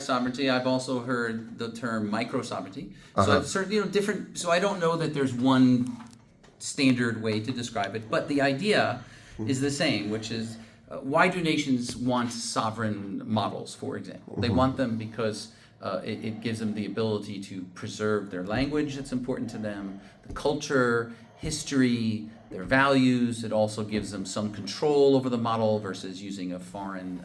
sovereignty. I've also heard the term micro sovereignty. So Uh-huh. I've certainly, different. So I don't know that there's one standard way to describe it, but the idea is the same, which is why do nations want sovereign models? For example, they want them because it gives them the ability to preserve their language that's important to them, the culture, history, their values. It also gives them some control over the model versus using a foreign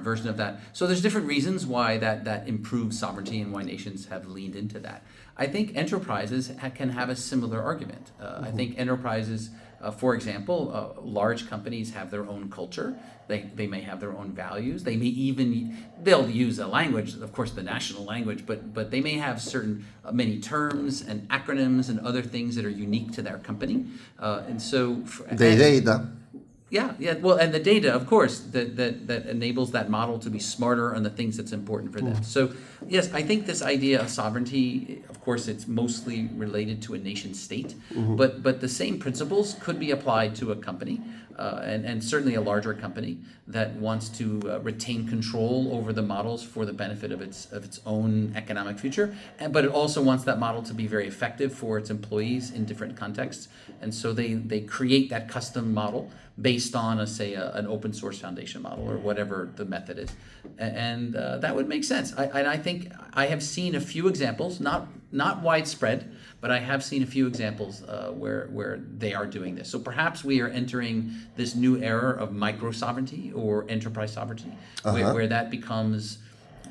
version of that. So there's different reasons why that improves sovereignty and why nations have leaned into that. I think enterprises can have a similar argument. I think enterprises, for example, large companies have their own culture. They may have their own values. They may even, they'll use a language, of course, the national language, but they may have certain many terms and acronyms and other things that are unique to their company. And so The data. yeah. Well, and the data, of course, that enables that model to be smarter on the things that's important for them. So, yes, I think this idea of sovereignty, of course, it's mostly related to a nation state, but the same principles could be applied to a company, and certainly a larger company that wants to retain control over the models for the benefit of its own economic future, but it also wants that model to be very effective for its employees in different contexts, and so they create that custom model based on, an open source foundation model or whatever the method is, and that would make sense. I think I have seen a few examples, not widespread, but I have seen a few examples where they are doing this. So perhaps we are entering this new era of micro sovereignty or enterprise sovereignty, where that becomes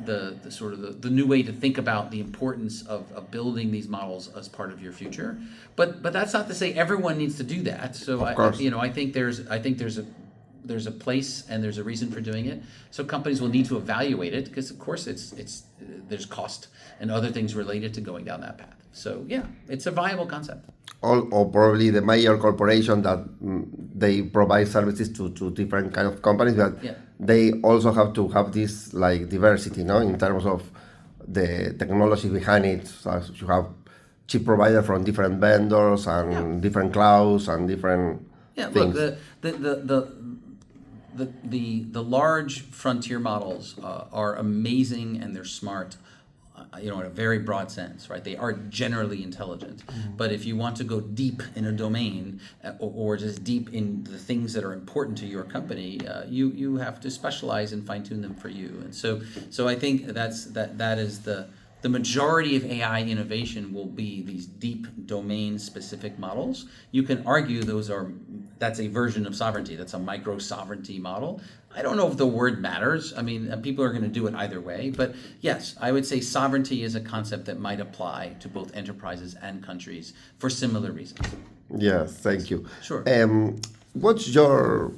the new way to think about the importance of building these models as part of your future. But that's not to say everyone needs to do that. So I think there's a place and there's a reason for doing it. So companies will need to evaluate it because of course there's cost and other things related to going down that path. So yeah, it's a viable concept. Or probably the major corporation that they provide services to different kind of companies, but they also have to have this like diversity, in terms of the technology behind it. So you have chip provider from different vendors and different clouds and different things. Look, the large frontier models are amazing and they're smart. In a very broad sense, right? They are generally intelligent. But if you want to go deep in a domain or just deep in the things that are important to your company, you have to specialize and fine tune them for you. And so I think that is the majority of AI innovation will be these deep domain specific models. You can argue that's a version of sovereignty. That's a micro sovereignty model. I don't know if the word matters. I mean, people are going to do it either way. But yes, I would say sovereignty is a concept that might apply to both enterprises and countries for similar reasons. Yes, thank you. Sure. What's your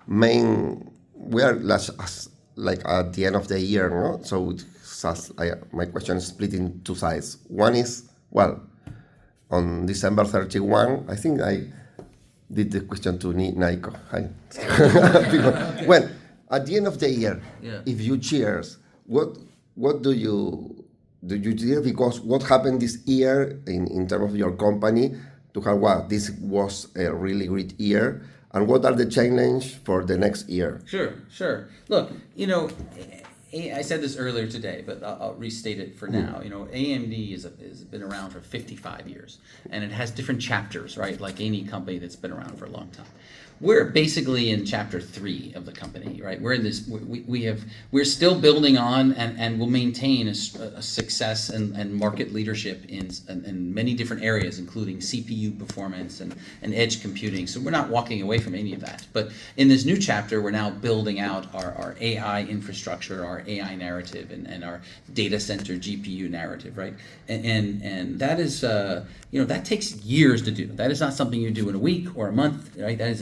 main? We are like at the end of the year, no? So my question is split in two sides. One is, on December 31, I think I did the question to Naiko. Hi. Well, at the end of the year, if you cheers, what do you cheer? Because what happened this year in terms of your company to have, this was a really great year, and what are the challenges for the next year? Sure. Look, I said this earlier today, but I'll restate it for now. AMD has been around for 55 years, and it has different chapters, right? Like any company that's been around for a long time. We're basically in chapter 3 of the company, right? We're in this. We're still building on, and will maintain a success and market leadership in many different areas, including CPU performance and edge computing. So we're not walking away from any of that. But in this new chapter, we're now building out our AI infrastructure, our AI narrative, and our data center GPU narrative, right? And that is that takes years to do. That is not something you do in a week or a month, right? That is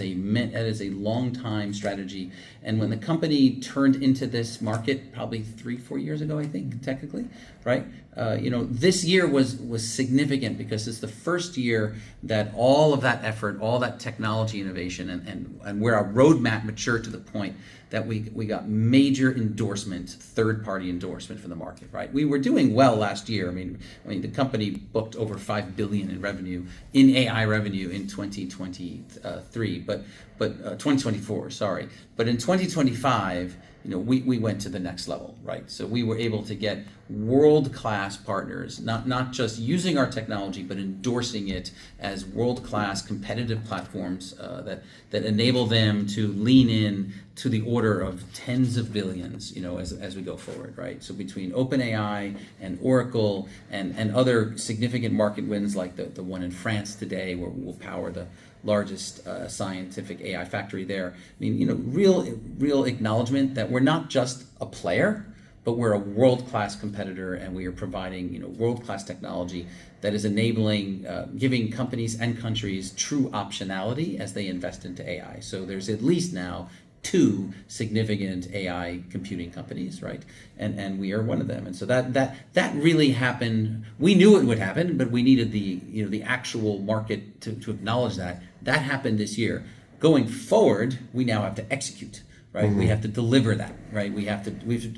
a long time strategy. And when the company turned into this market probably 3-4 years ago, I think, technically, right? This year was significant because it's the first year that all of that effort, all that technology innovation, and where our roadmap matured to the point that we got major endorsement, third-party endorsement from the market, right? We were doing well last year. I mean, the company booked over $5 billion in revenue, in AI revenue in 2023, but 2024, sorry. But in 2025, we went to the next level, right? So we were able to get world-class partners, not just using our technology, but endorsing it as world-class competitive platforms that enable them to lean in to the order of tens of billions, as we go forward, right? So between OpenAI and Oracle and other significant market wins like the one in France today, where we'll power the largest scientific AI factory there. I mean, real acknowledgement that we're not just a player, but we're a world-class competitor, and we are providing, world-class technology that is enabling, giving companies and countries true optionality as they invest into AI. So there's at least now 2 significant AI computing companies, right? And we are one of them. And so that really happened. We knew it would happen, but we needed the actual market to acknowledge that. That happened this year. Going forward, we now have to execute, right? We have to deliver that, right? We've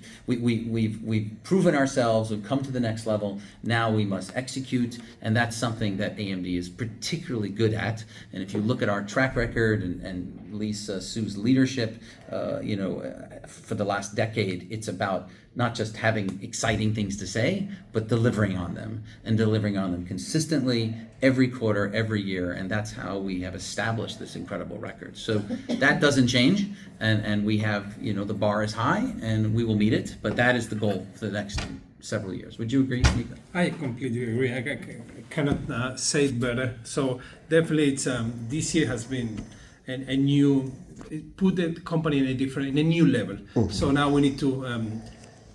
proven ourselves. We've come to the next level. Now we must execute, and that's something that AMD is particularly good at. And if you look at our track record and Lisa Su's leadership, for the last decade, it's about not just having exciting things to say, but delivering on them, and delivering on them consistently every quarter, every year. And that's how we have established this incredible record. So that doesn't change. And we have, the bar is high, and we will meet it. But that is the goal for the next several years. Would you agree, Nico? I completely agree. I cannot say it better. So definitely, it's this year has been a new, it put the company in a new level. So now we need to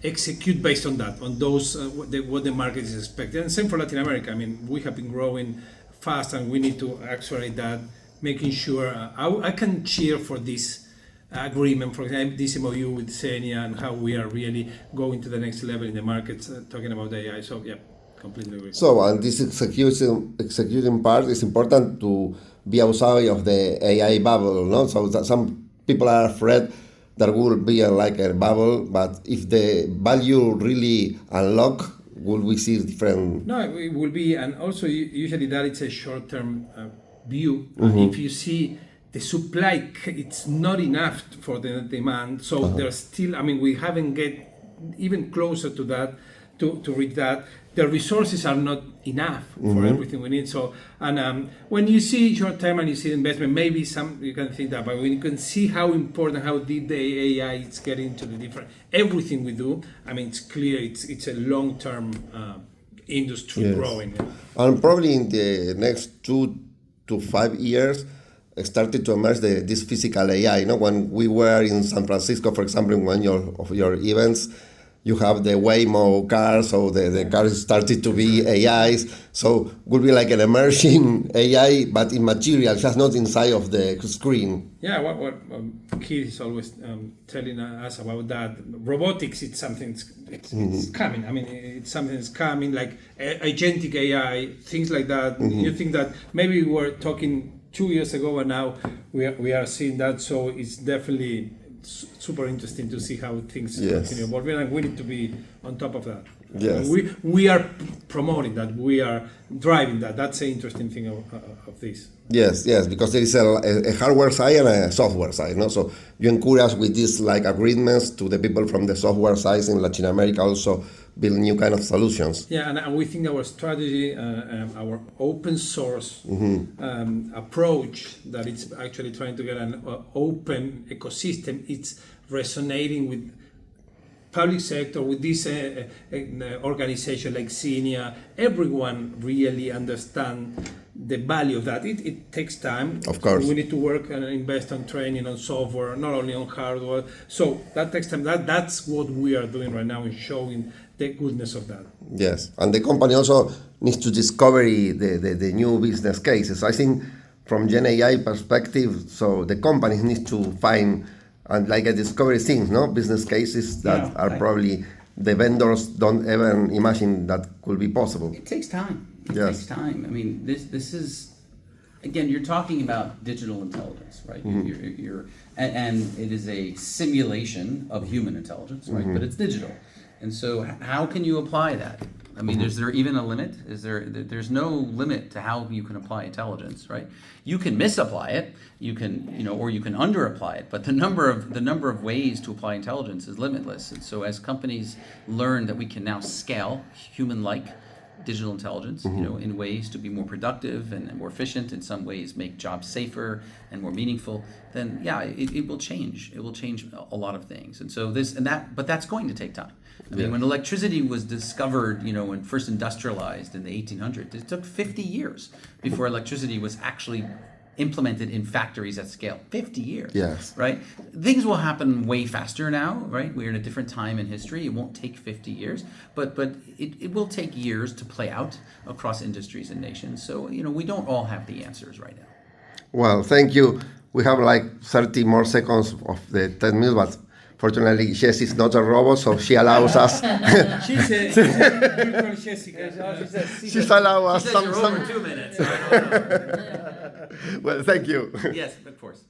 execute based on that, on those what the market is expecting. And same for Latin America. I mean, we have been growing fast, and we need to accelerate that, making sure I can cheer for this agreement, for example, this MOU with Xenia, and how we are really going to the next level in the markets, talking about AI. So yeah, completely agree. So, and this executing part is important to be outside of the AI bubble, no? So that some people are afraid there will be like a bubble, but if the value really unlock, will we see different? No, it will be, and also usually that it's a short-term view. If you see the supply, it's not enough for the demand. So there's still, I mean, we haven't get even closer to that, to reach that. The resources are not enough for everything we need. So, and when you see short term and you see investment, maybe you can think that, but when you can see how important, how deep the AI is getting into the different, everything we do, I mean, it's clear it's a long term industry growing. And probably in the next 2 to 5 years, started to emerge this physical AI. When we were in San Francisco, for example, in one of your events, you have the Waymo cars, so the cars started to be AIs. So would be like an emerging AI, but in material, just not inside of the screen. Yeah, what Keith is always telling us about that. Robotics, it's something, it's coming. I mean, it's something that's coming, like agentic AI, things like that. You think that maybe we were talking 2 years ago, and now we are seeing that. So it's definitely super interesting to see how things continue evolving, and we need to be on top of that. Yes. We are promoting that. We are driving that. That's the interesting thing of this. Yes, because there is a hardware side and a software side. So you encourage with these like agreements to the people from the software side in Latin America also build new kind of solutions. Yeah, and we think our strategy, our open source approach, that it's actually trying to get an open ecosystem, it's resonating with public sector, with this organization like Xenia. Everyone really understand the value of that. It takes time. Of course. We need to work and invest on training, on software, not only on hardware. So that takes time. That's what we are doing right now, is showing the goodness of that. Yes, and the company also needs to discover the new business cases. I think from Gen AI perspective, so the companies need to find and like a discovery things, business cases that are probably the vendors don't even imagine that could be possible. It takes time. It takes time. I mean, this is, again, you're talking about digital intelligence, right? And it is a simulation of human intelligence, right? But it's digital. And so how can you apply that? I mean, is there even a limit? There's no limit to how you can apply intelligence, right? You can misapply it, or you can underapply it, but the number of ways to apply intelligence is limitless. And so as companies learn that we can now scale human-like digital intelligence, in ways to be more productive and more efficient, in some ways make jobs safer and more meaningful, then yeah, it will change. It will change a lot of things. And so but that's going to take time. I mean, when electricity was discovered, and first industrialized in the 1800s, it took 50 years before electricity was actually implemented in factories at scale. 50 years. Yes. Right? Things will happen way faster now, right? We're in a different time in history. It won't take 50 years, but it will take years to play out across industries and nations. So, we don't all have the answers right now. Well, thank you. We have like 30 more seconds of the 10 minutes, but fortunately, Jess is not a robot, so she allows us. She's a virtual Jessica. She's allowed us She says some. you're over 2 minutes. So I don't know. Well, thank you. Yes, of course.